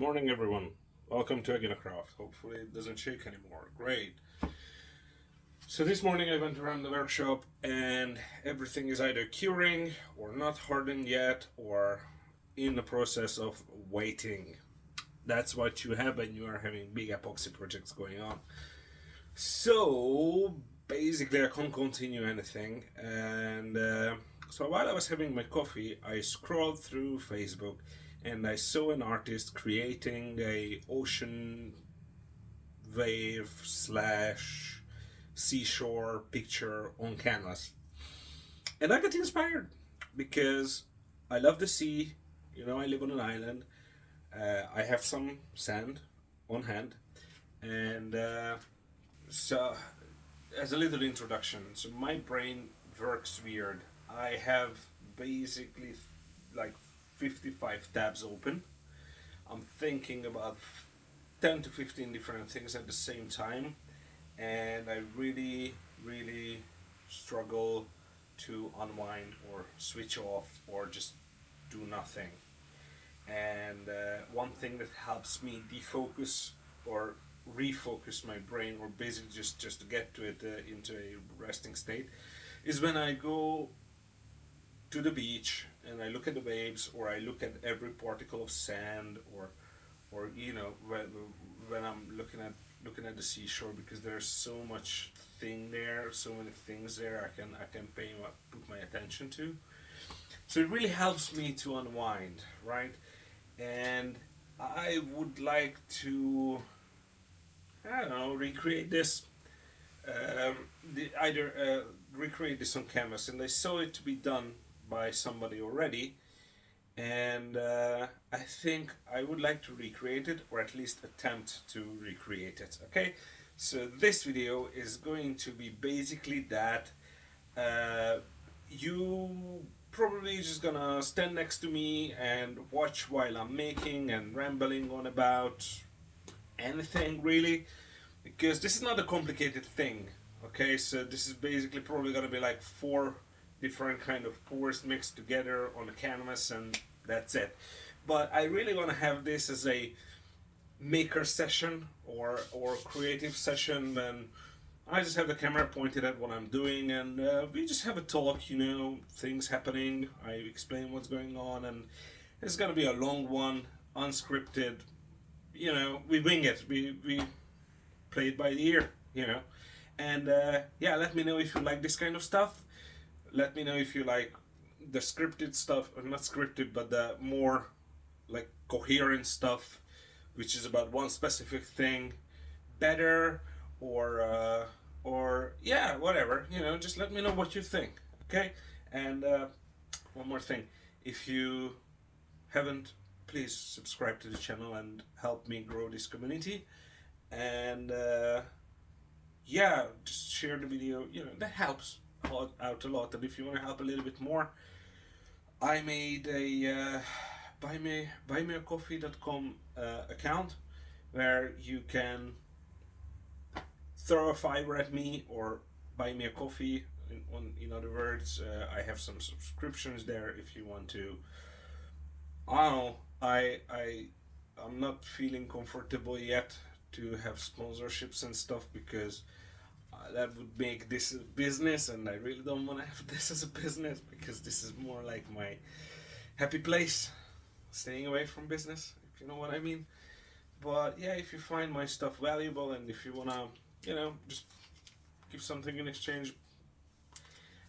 morning, everyone. Welcome to Craft. Hopefully, it doesn't shake anymore. Great. So, this morning I went around the workshop and everything is either curing or not hardened yet or in the process of waiting. That's what you have when you are having big epoxy projects going on. So, basically, I can't continue anything. So, while I was having my coffee, I scrolled through Facebook and I saw an artist creating a ocean wave slash seashore picture on canvas, and I got inspired because I love the sea. I live on an island. I have some sand on hand, and so as a little introduction, so my brain works weird. I have basically like 55 tabs open. I'm thinking about 10 to 15 different things at the same time, and I really, really struggle to unwind or switch off or just do nothing. And one thing that helps me defocus or refocus my brain, or basically just to get to it into a resting state, is when I go to the beach and I look at the waves, or I look at every particle of sand, or when I'm looking at the seashore, because there's so much thing there, so many things there I can put my attention to. So it really helps me to unwind, right? And I would like to, I don't know, recreate this. Either recreate this on canvas, and I saw it to be done by somebody already, and I think I would like to recreate it, or at least attempt to recreate it. Okay, so this video is going to be basically that. You probably just gonna stand next to me and watch while I'm making and rambling on about anything really, because this is not a complicated thing. Okay, so this is basically probably gonna be like four different kind of pours mixed together on a canvas, and that's it. But I really want to have this as a maker session or creative session, and I just have the camera pointed at what I'm doing, and we just have a talk. Things happening. I explain what's going on, and it's gonna be a long one, unscripted. We wing it. We play it by the ear. And yeah, let me know if you like this kind of stuff. Let me know if you like the scripted stuff, or not scripted, but the more like coherent stuff, which is about one specific thing better, or yeah, whatever. Just let me know what you think. Okay. And one more thing, if you haven't, please subscribe to the channel and help me grow this community. And yeah, just share the video. That helps out a lot. And if you want to help a little bit more, I made a buymeacoffee.com account where you can throw a fiver at me or buy me a coffee. In other words, I have some subscriptions there if you want to. I don't know. I'm not feeling comfortable yet to have sponsorships and stuff, because that would make this a business, and I really don't want to have this as a business, because this is more like my happy place, staying away from business, if you know what I mean. But yeah, if you find my stuff valuable, and if you wanna, just give something in exchange,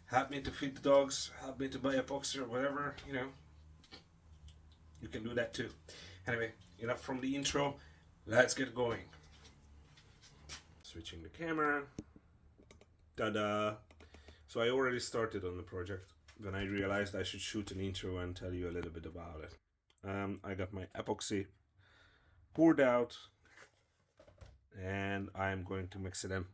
help me to feed the dogs, help me to buy epoxy or whatever, you can do that too. Anyway, enough from the intro. Let's get going. Switching the camera. Ta-da! So I already started on the project when I realized I should shoot an intro and tell you a little bit about it. I got my epoxy poured out, and I'm going to mix it in.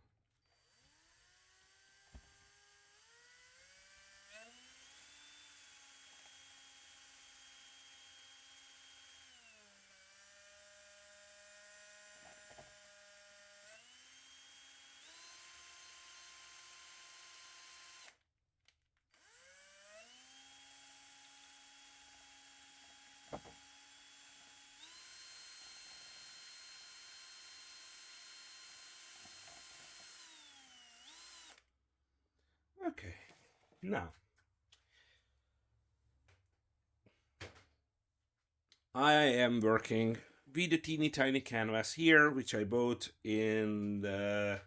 Okay, now I am working with a teeny tiny canvas here, which I bought in the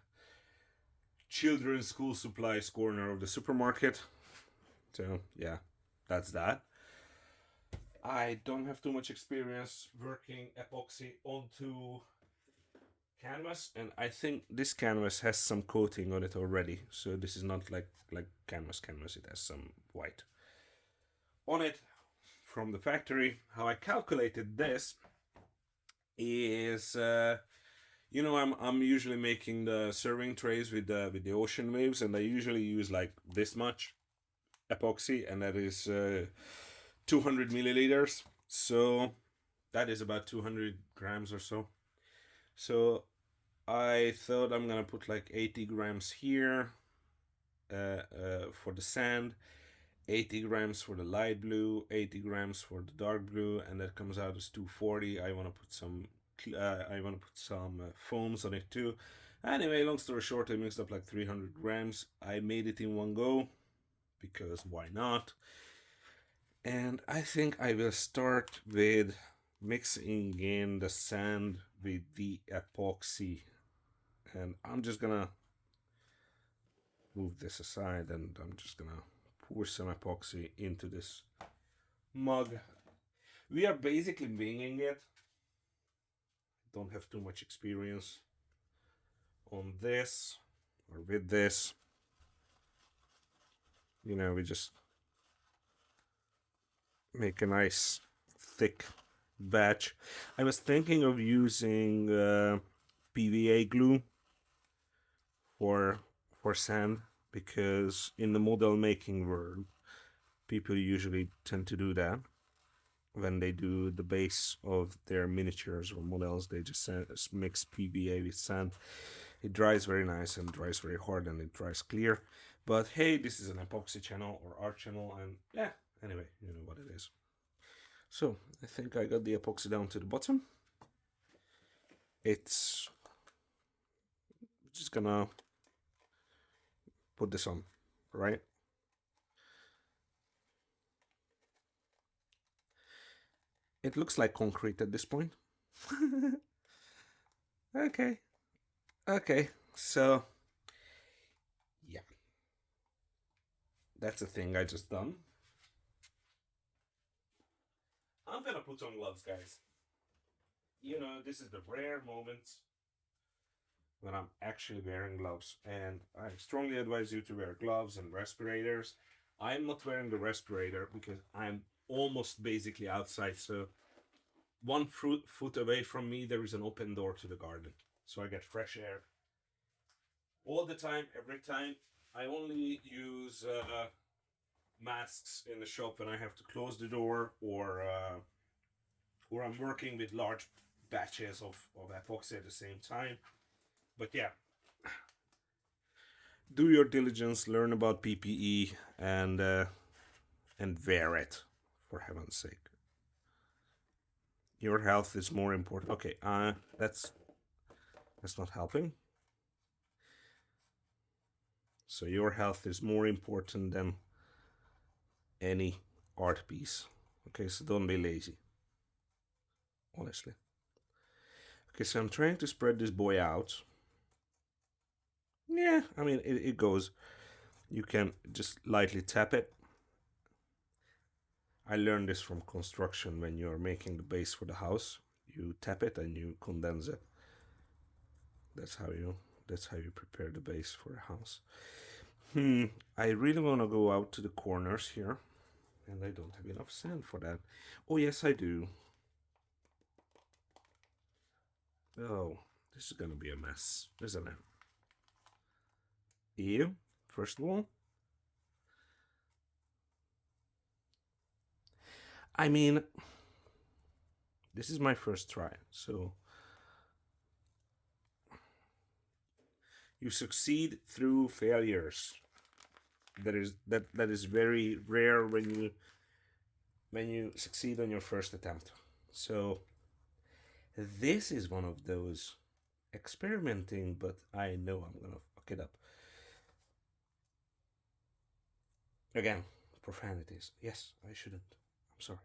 children's school supplies corner of the supermarket. So yeah, that's that. I don't have too much experience working epoxy onto canvas, and I think this canvas has some coating on it already. So this is not like canvas. It has some white on it from the factory. How I calculated this is, I'm usually making the serving trays with the ocean waves, and I usually use like this much epoxy, and that is 200 milliliters. So that is about 200 grams or so. So I thought I'm gonna put like 80 grams here for the sand, 80 grams for the light blue, 80 grams for the dark blue, and that comes out as 240. I want to put some foams on it too. Anyway, long story short, I mixed up like 300 grams. I made it in one go because why not? And I think I will start with mixing in the sand with the epoxy, and I'm just gonna move this aside, and I'm just gonna pour some epoxy into this mug. We are basically winging it. Don't have too much experience on this or with this. We just make a nice thick batch. I was thinking of using PVA glue for sand, because in the model making world, people usually tend to do that. When they do the base of their miniatures or models, they just mix PVA with sand. It dries very nice and dries very hard, and it dries clear. But hey, this is an epoxy channel or art channel, and yeah, anyway, you know what it is. So I think I got the epoxy down to the bottom. It's just gonna put this on, right? It looks like concrete at this point. Okay, so yeah, that's a thing I just done. I'm gonna put on gloves, guys. This is the rare moments when I'm actually wearing gloves, and I strongly advise you to wear gloves and respirators. I'm not wearing the respirator because I'm almost basically outside, so one foot away from me there is an open door to the garden, so I get fresh air all the time, every time. I only use masks in the shop when I have to close the door, or I'm working with large batches of epoxy at the same time. But yeah, do your diligence, learn about PPE, and wear it, for heaven's sake. Your health is more important. Okay, that's not helping. So your health is more important than any art piece. Okay, so don't be lazy. Honestly. Okay, so I'm trying to spread this boy out. Yeah, I mean, it goes. You can just lightly tap it. I learned this from construction. When you're making the base for the house, you tap it and you condense it. That's how you prepare the base for a house. I really want to go out to the corners here, and I don't have enough sand for that. Oh yes, I do. Oh, this is gonna be a mess, isn't it? Ew, first of all. I mean, this is my first try, so you succeed through failures. That is very rare when you succeed on your first attempt. So this is one of those experimenting, but I know I'm gonna fuck it up. Again, profanities. Yes, I shouldn't. I'm sorry.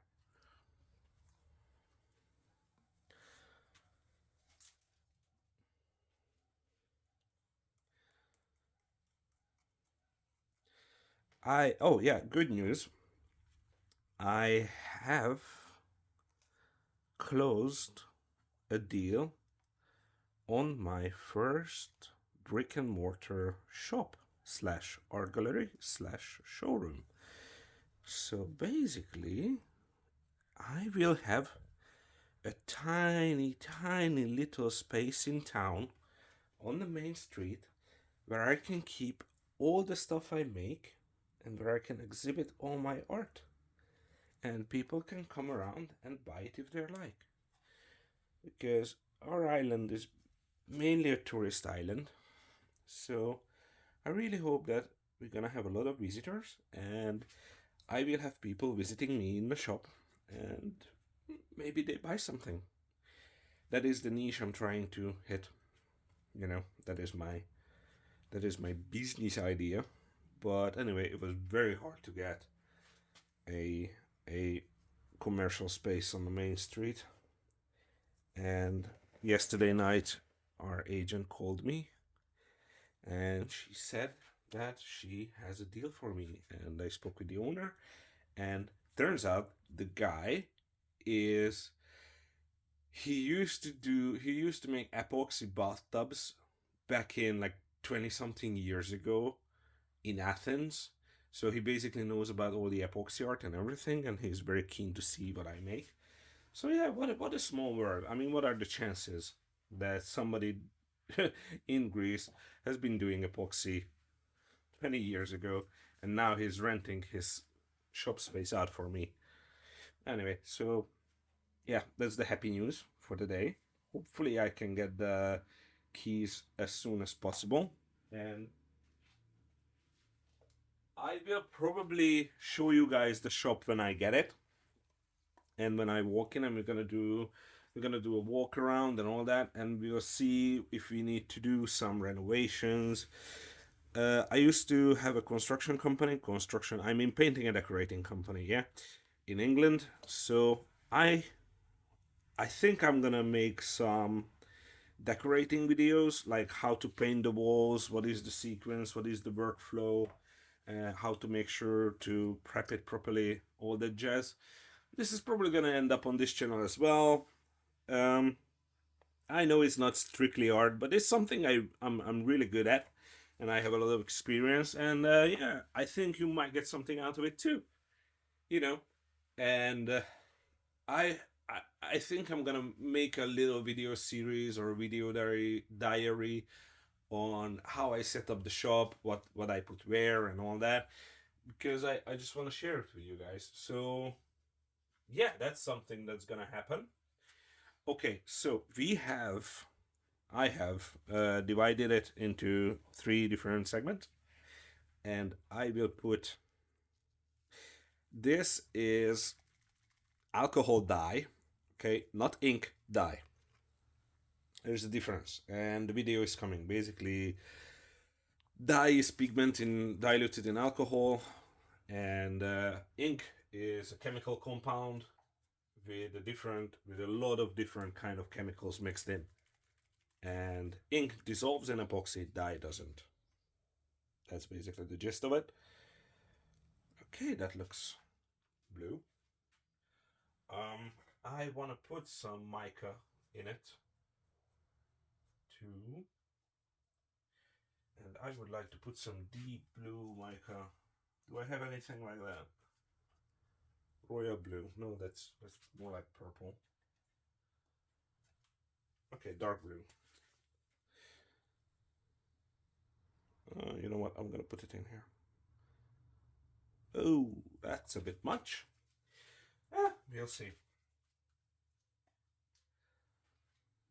Oh yeah, good news. I have closed a deal on my first brick and mortar shop slash art gallery slash showroom. So basically, I will have a tiny little space in town on the main street where I can keep all the stuff I make and where I can exhibit all my art. And people can come around and buy it if they like. Because our island is mainly a tourist island. So I really hope that we're gonna have a lot of visitors and I will have people visiting me in the shop and maybe they buy something. That is the niche I'm trying to hit. You know, that is my business idea. But anyway, it was very hard to get a a commercial space on the main street. And yesterday night, our agent called me and she said that she has a deal for me. And I spoke with the owner, and turns out the guy is he used to make epoxy bathtubs back in like 20 something years ago in Athens. So he basically knows about all the epoxy art and everything, and he's very keen to see what I make. So yeah, what a small world. I mean, what are the chances that somebody in Greece has been doing epoxy 20 years ago, and now he's renting his shop space out for me? Anyway, so yeah, that's the happy news for the day. Hopefully, I can get the keys as soon as possible, and I will probably show you guys the shop when I get it. And when I walk in, and we're gonna do a walk around and all that, and we'll see if we need to do some renovations. I used to have a construction company, I mean painting and decorating company, yeah, in England. So I think I'm gonna make some decorating videos, like how to paint the walls, what is the sequence, what is the workflow, how to make sure to prep it properly, all that jazz. This is probably gonna end up on this channel as well. Um, I know it's not strictly art, but it's something I'm really good at, and I have a lot of experience. And yeah, I think you might get something out of it too. You know, and I, I think I'm gonna make a little video series or a video diary on how I set up the shop, what I put where, and all that, because I just want to share it with you guys. So yeah, that's something that's gonna happen. Okay, so I have divided it into three different segments, and I will put this is alcohol dye, okay, not ink dye. There's a difference, and the video is coming. Basically, dye is pigment diluted in alcohol, and ink is a chemical compound with a lot of different kind of chemicals mixed in. And ink dissolves in epoxy, dye doesn't. That's basically the gist of it. Okay, that looks blue. I want to put some mica in it too. And I would like to put some deep blue mica. Do I have anything like that? Royal blue. No, that's more like purple. Okay, dark blue. You know what? I'm gonna put it in here. Oh, that's a bit much. We'll see.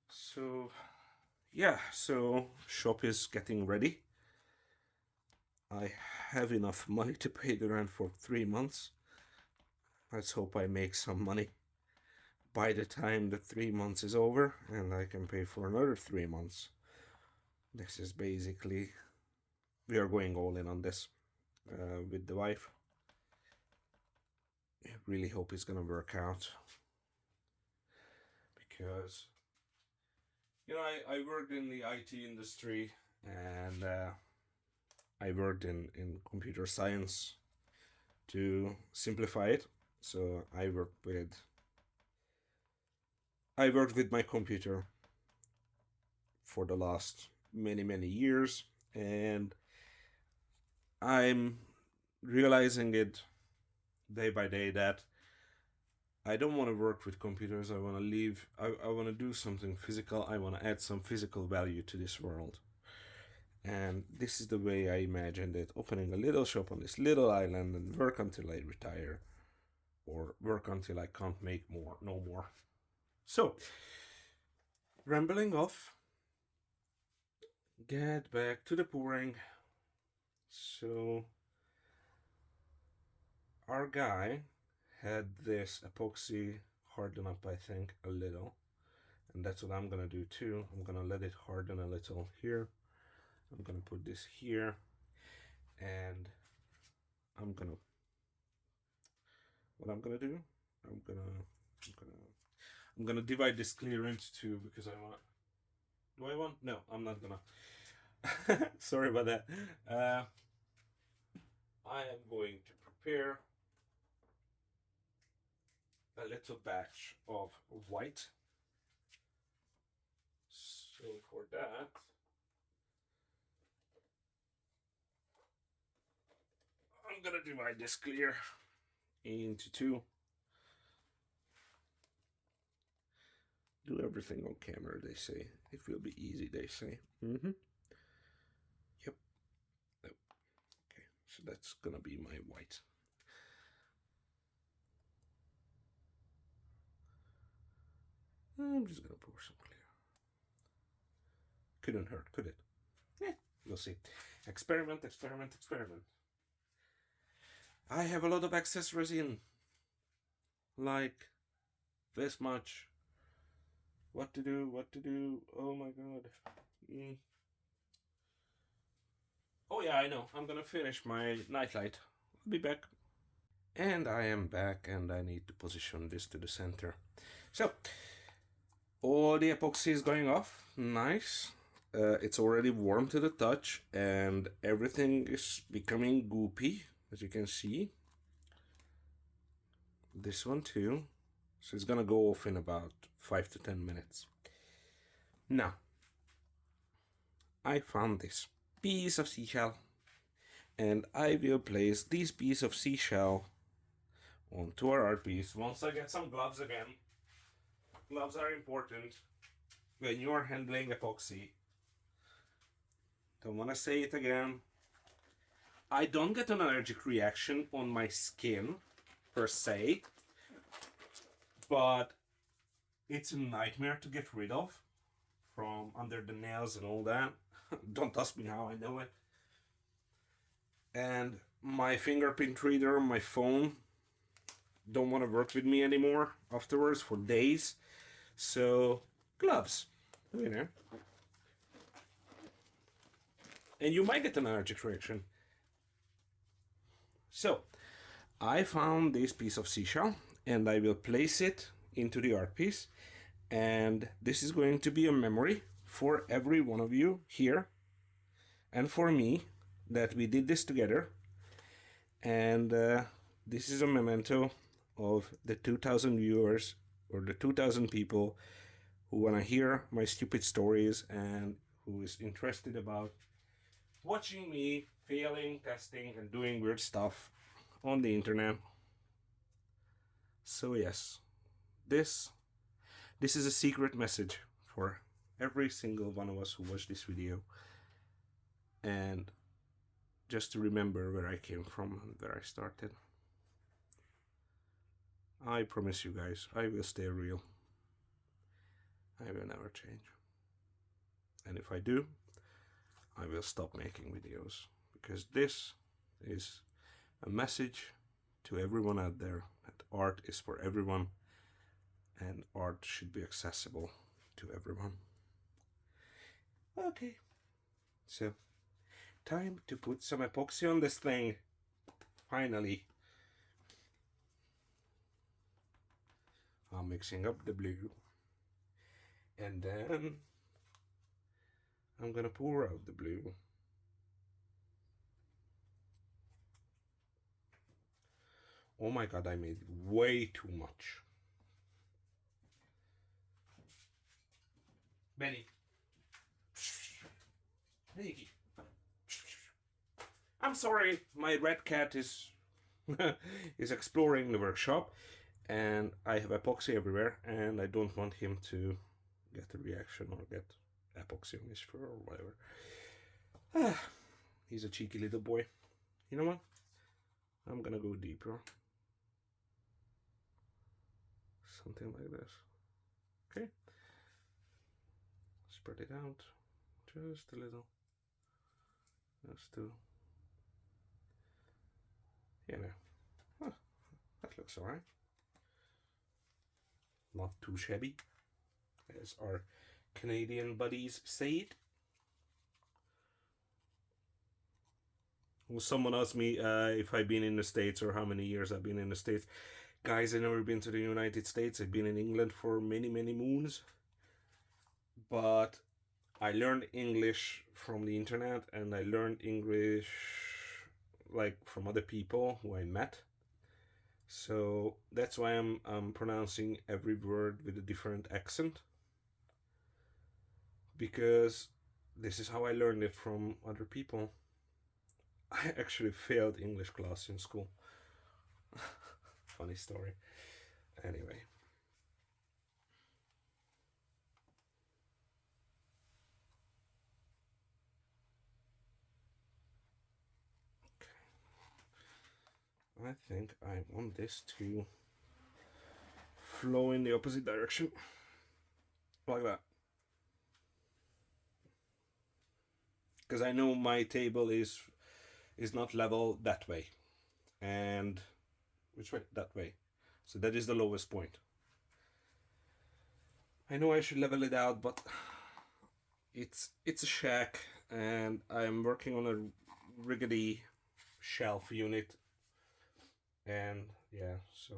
So, yeah, so shop is getting ready. I have enough money to pay the rent for 3 months. Let's hope I make some money by the time the 3 months is over and I can pay for another 3 months. This is basically, we are going all in on this with the wife. I really hope it's gonna work out, because I worked in the IT industry, and I worked in computer science to simplify it. So I worked with my computer for the last many years, and I'm realizing it day by day that I don't want to work with computers. I want to leave. I want to do something physical. I want to add some physical value to this world. And this is the way I imagined it: opening a little shop on this little island and work until I retire, or work until I can't make no more. So, rambling off, get back to the pouring. So, our guy had this epoxy harden up, I think, a little. And that's what I'm gonna do too. I'm gonna let it harden a little here. I'm gonna put this here, and what I'm gonna do, I'm gonna divide this clear into two, because do I want? No, I'm not gonna. Sorry about that. I am going to prepare a little batch of white. So for that, I'm gonna divide this clear into two. Do everything on camera, they say. It will be easy, they say. Yep. Okay, so that's gonna be my white. I'm just gonna pour some clear. Couldn't hurt, could it? We'll see. Experiment. I have a lot of excess resin. Like this much. What to do? Oh my god. Oh yeah, I know. I'm gonna finish my nightlight. I'll be back. And I am back, and I need to position this to the center. So, all the epoxy is going off. Nice. It's already warm to the touch, and everything is becoming goopy, as you can see. This one too. So it's gonna go off in about 5 to 10 minutes. Now, I found this piece of seashell, and I will place this piece of seashell onto our art piece once I get some gloves again. Gloves are important when you are handling epoxy. Don't want to say it again. I don't get an allergic reaction on my skin per se, but it's a nightmare to get rid of from under the nails and all that. Don't ask me how I know it. And my fingerprint reader, my phone, don't want to work with me anymore afterwards for days. So, gloves, And you might get an allergic reaction. So, I found this piece of seashell, and I will place it into the art piece. And this is going to be a memory for every one of you here, and for me, that we did this together. And this is a memento of the 2,000 viewers, or the 2,000 people who want to hear my stupid stories and who is interested about watching me failing, testing, and doing weird stuff on the internet. So yes, this is a secret message for every single one of us who watched this video, and just to remember where I came from and where I started. I promise you guys, I will stay real. I will never change. And if I do, I will stop making videos, because this is a message to everyone out there that art is for everyone, and art should be accessible to everyone. Okay, so time to put some epoxy on this thing, finally. I'm mixing up the blue, and then I'm gonna pour out the blue. Oh my god, I made way too much. Benny. Hey. I'm sorry, my red cat is is exploring the workshop, and I have epoxy everywhere, and I don't want him to get a reaction or get epoxy on his fur or whatever. He's a cheeky little boy. You know what? I'm gonna go deeper. Something like this. Okay. Spread it out just a little. Just to, you know, that looks alright. Not too shabby, as our Canadian buddies say it. Well, someone asked me if I've been in the States or how many years I've been in the States. Guys, I've never been to the United States. I've been in England for many, many moons. But I learned English from the internet, and I learned English like from other people who I met. So that's why I'm pronouncing every word with a different accent, because this is how I learned it from other people. I actually failed English class in school. Funny story. Anyway. I think I want this to flow in the opposite direction, like that, because I know my table is not level that way, and which way? That way. So that is the lowest point. I know I should level it out, but it's a shack, and I'm working on a rickety shelf unit. And yeah, so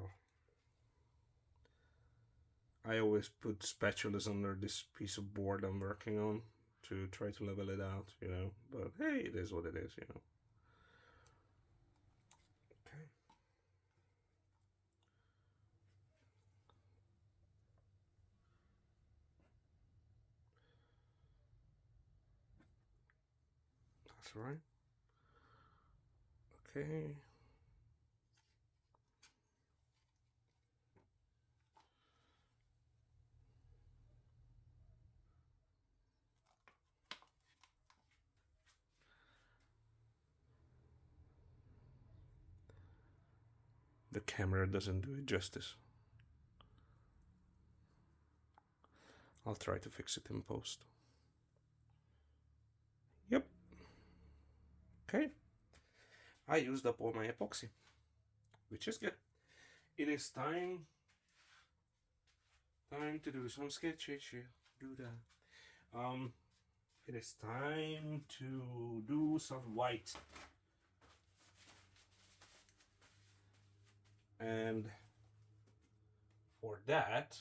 I always put spatulas under this piece of board I'm working on to try to level it out, you know. But hey, it is what it is, you know. Okay. That's right. Okay. The camera doesn't do it justice. I'll try to fix it in post. Yep. Okay. I used up all my epoxy, which is good. It is time to do some sketches. Do that. It is time to do some white. And for that,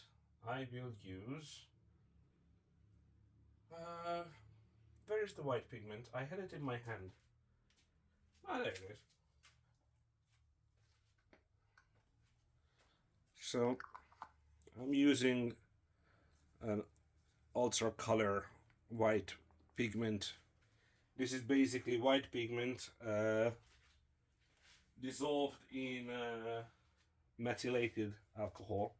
I will use, where is the white pigment? I had it in my hand. Ah, there it is. So I'm using an ultra color white pigment. This is basically white pigment dissolved in methylated alcohol,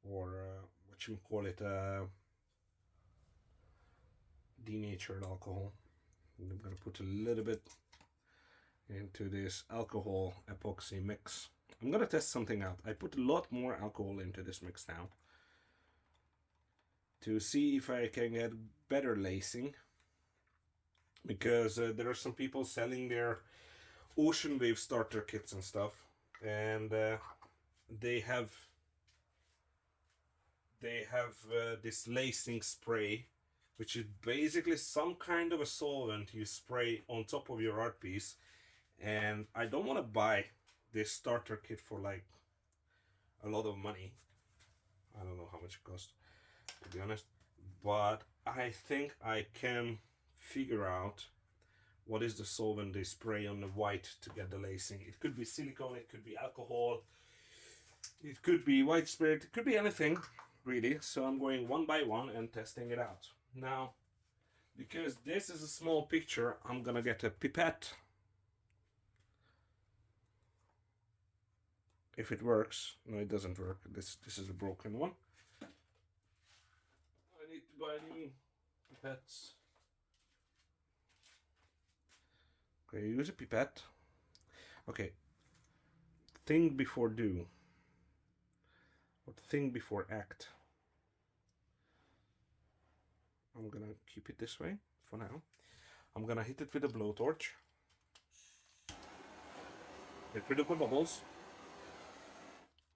or what you call it, denatured alcohol. I'm gonna put a little bit into this alcohol epoxy mix. I'm gonna test something out. I put a lot more alcohol into this mix now to see if I can get better lacing, because there are some people selling their ocean wave starter kits and stuff, and they have this lacing spray, which is basically some kind of a solvent you spray on top of your art piece. And I don't want to buy this starter kit for like a lot of money. I don't know how much it cost, to be honest, but I think I can figure out what is the solvent they spray on the white to get the lacing. It could be silicone, it could be alcohol, it could be white spirit, it could be anything, really. So I'm going one by one and testing it out. Now, because this is a small picture, I'm gonna get a pipette. If it works. No, it doesn't work. This is a broken one. I need to buy new pipettes. Okay, use a pipette. Okay. Think before do. Or think before act. I'm gonna keep it this way for now. I'm gonna hit it with a blowtorch. Get rid of the bubbles.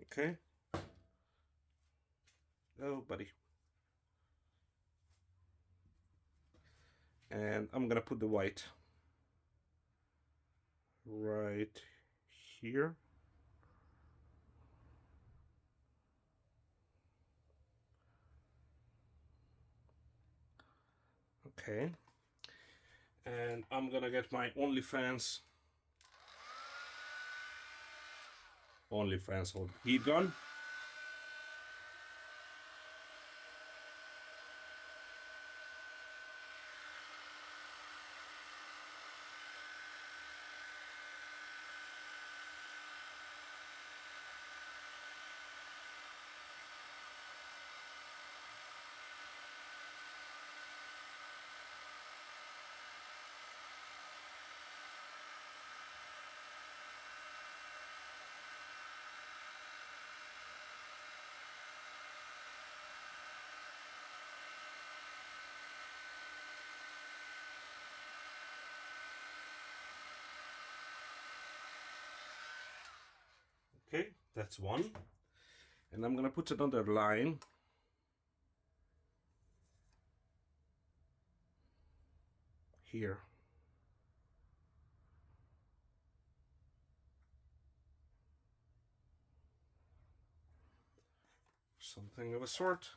Okay. Oh, buddy. And I'm gonna put the white right here. Okay. And I'm gonna get my OnlyFans hold heat gun. Okay, that's one. And I'm gonna put another line here. Something of a sort.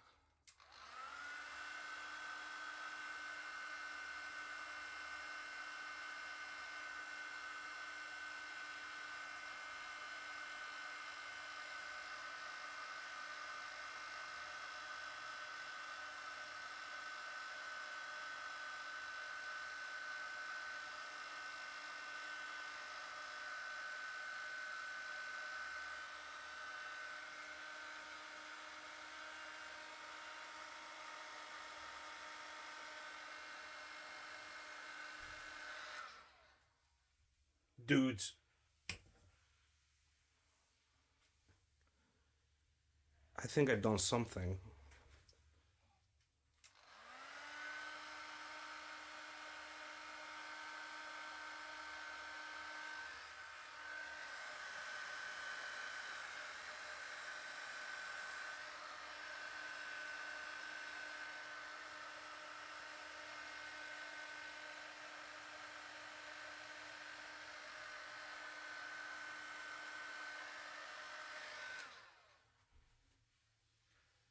Dudes, I think I've done something.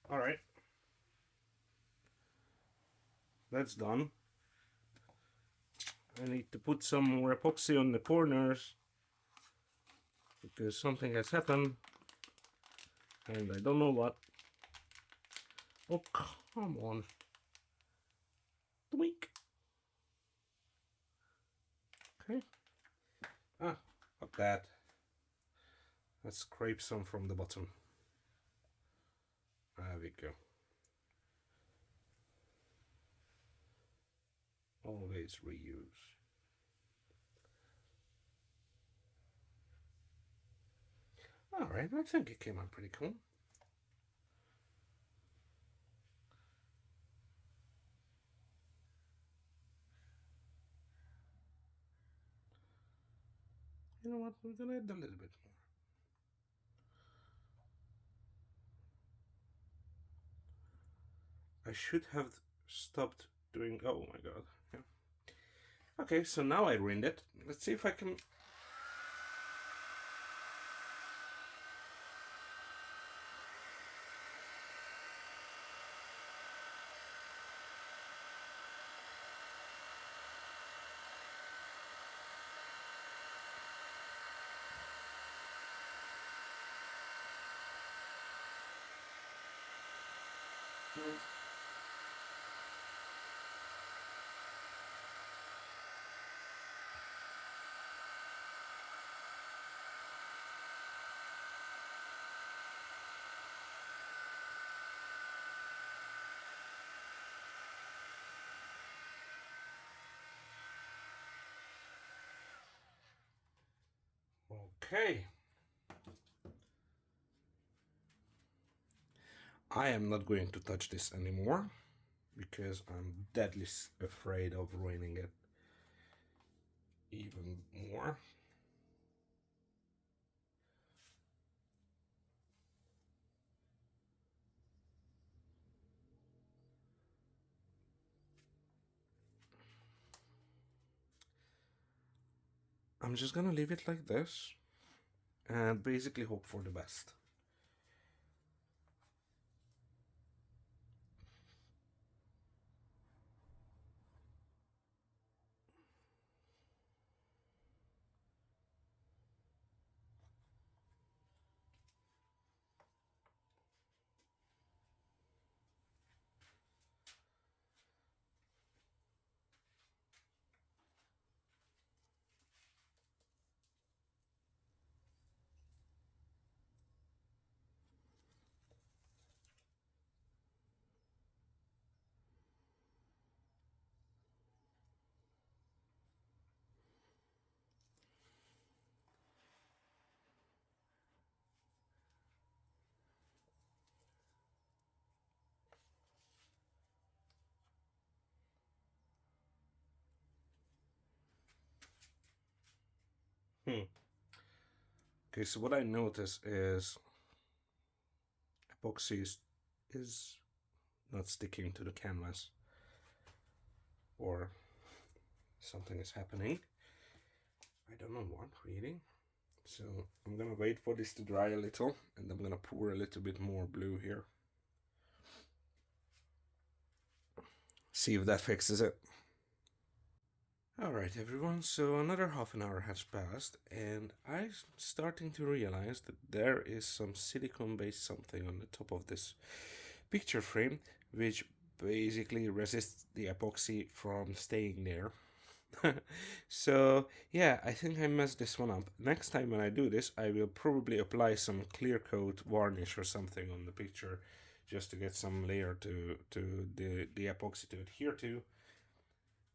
All right, that's done. I need to put some more epoxy on the corners because something has happened and I don't know what. Oh, come on. Tweak. Okay. Ah, fuck that. Let's scrape some from the bottom. There we go. Always reuse. All right, I think it came out pretty cool. You know what? We're gonna add a little bit more. I should have stopped doing. Oh my god. Yeah. Okay, so now I ruined it. Let's see if I can. Okay. I am not going to touch this anymore because I'm deadly afraid of ruining it even more. I'm just gonna leave it like this and basically hope for the best. Okay, so what I notice is epoxy is not sticking to the canvas, or something is happening. I don't know what really. So I'm gonna wait for this to dry a little, and I'm gonna pour a little bit more blue here. See if that fixes it. Alright everyone, so another half an hour has passed, and I'm starting to realize that there is some silicone based something on the top of this picture frame which basically resists the epoxy from staying there. So yeah, I think I messed this one up. Next time when I do this, I will probably apply some clear coat varnish or something on the picture just to get some layer to the epoxy to adhere to.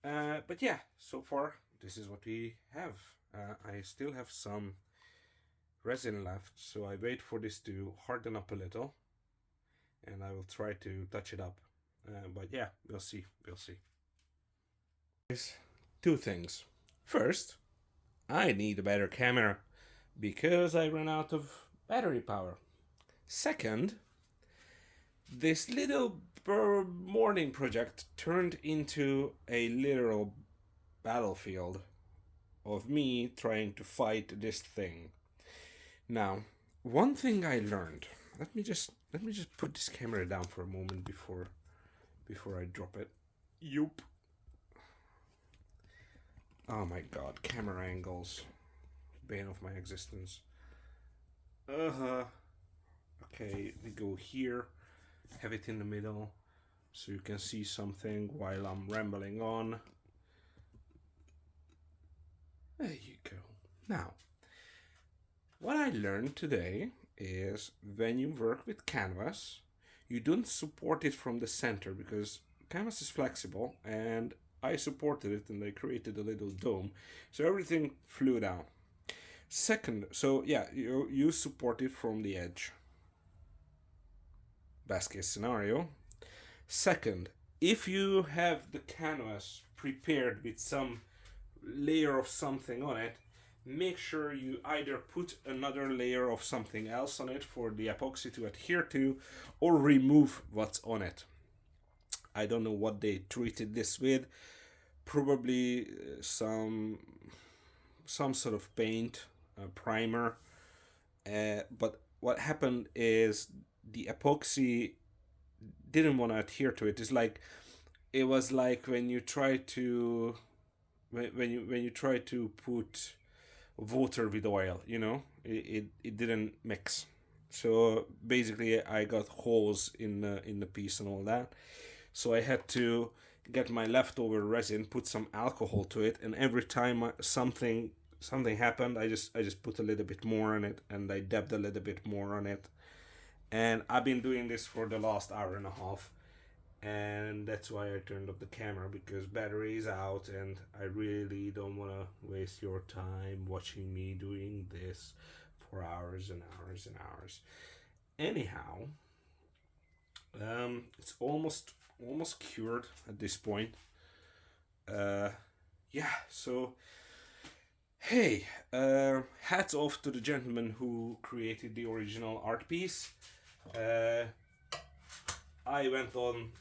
But yeah, so far this is what we have. I still have some resin left, so I wait for this to harden up a little, and I will try to touch it up. But yeah, we'll see. We'll see. There's two things. First, I need a better camera because I ran out of battery power. Second, this little morning project turned into a literal battlefield of me trying to fight this thing. Now, one thing I learned. Let me just put this camera down for a moment before I drop it. Yup. Oh my god, camera angles. Bane of my existence. Okay, we go here. Have it in the middle so you can see something while I'm rambling on. There you go. Now, what I learned today is when you work with canvas, you don't support it from the center because canvas is flexible, and I supported it and I created a little dome, so everything flew down. Second, so yeah, you support it from the edge. Best case scenario. Second, if you have the canvas prepared with some layer of something on it, make sure you either put another layer of something else on it for the epoxy to adhere to, or remove what's on it. I don't know what they treated this with. Probably some sort of paint, primer. But what happened is the epoxy didn't want to adhere to it. It was like when you try to when you try to put water with oil, it didn't mix. So basically, I got holes in the piece and all that. So I had to get my leftover resin, put some alcohol to it, and every time something happened, I just put a little bit more on it, and I dabbed a little bit more on it. And I've been doing this for the last hour and a half, and that's why I turned up the camera, because battery is out, and I really don't want to waste your time watching me doing this for hours and hours and hours. Anyhow, it's almost cured at this point. Uh, yeah. So hey, hats off to the gentleman who created the original art piece. Uh, I went on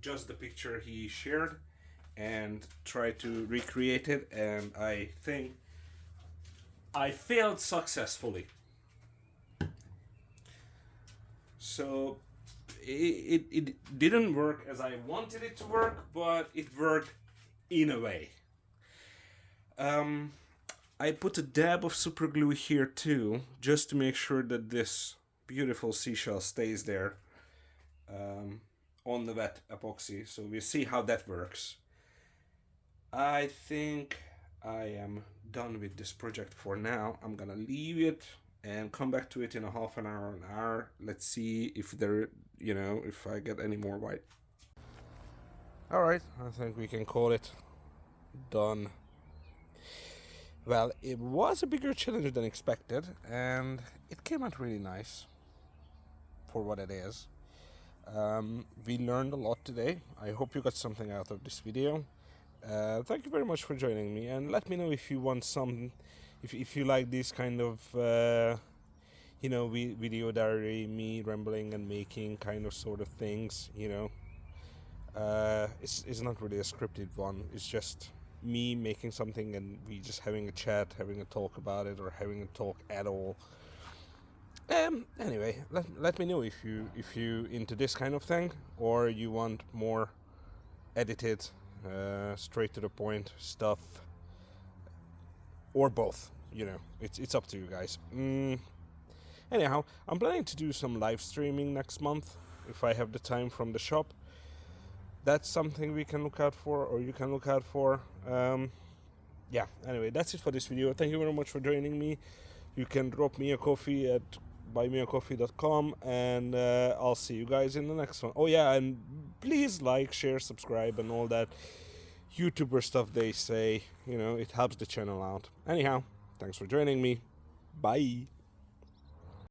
just the picture he shared and tried to recreate it, and I think I failed successfully. So it didn't work as I wanted it to work, but it worked in a way. Um, I put a dab of super glue here too, just to make sure that this beautiful seashell stays there on the wet epoxy. So we'll see how that works. I think I am done with this project for now. I'm gonna leave it and come back to it in a half an hour. Let's see if if I get any more white. All right, I think we can call it done. Well, it was a bigger challenge than expected, and it came out really nice for what it is. We learned a lot today. I hope you got something out of this video. Thank you very much for joining me, and let me know if you want if you like these kind of video diary, me rambling and making kind of sort of things. It's not really a scripted one. It's just me making something and we just having a chat, having a talk about it, or having a talk at all. Anyway, let me know if you into this kind of thing, or you want more edited, straight to the point stuff, or both. It's up to you guys. Anyhow, I'm planning to do some live streaming next month if I have the time from the shop. That's something we can look out for, or you can look out for. Yeah, anyway, that's it for this video. Thank you very much for joining me. You can drop me a coffee at buymeacoffee.com, and I'll see you guys in the next one. Oh yeah, and please like, share, subscribe, and all that YouTuber stuff they say. It helps the channel out. Anyhow, thanks for joining me. Bye.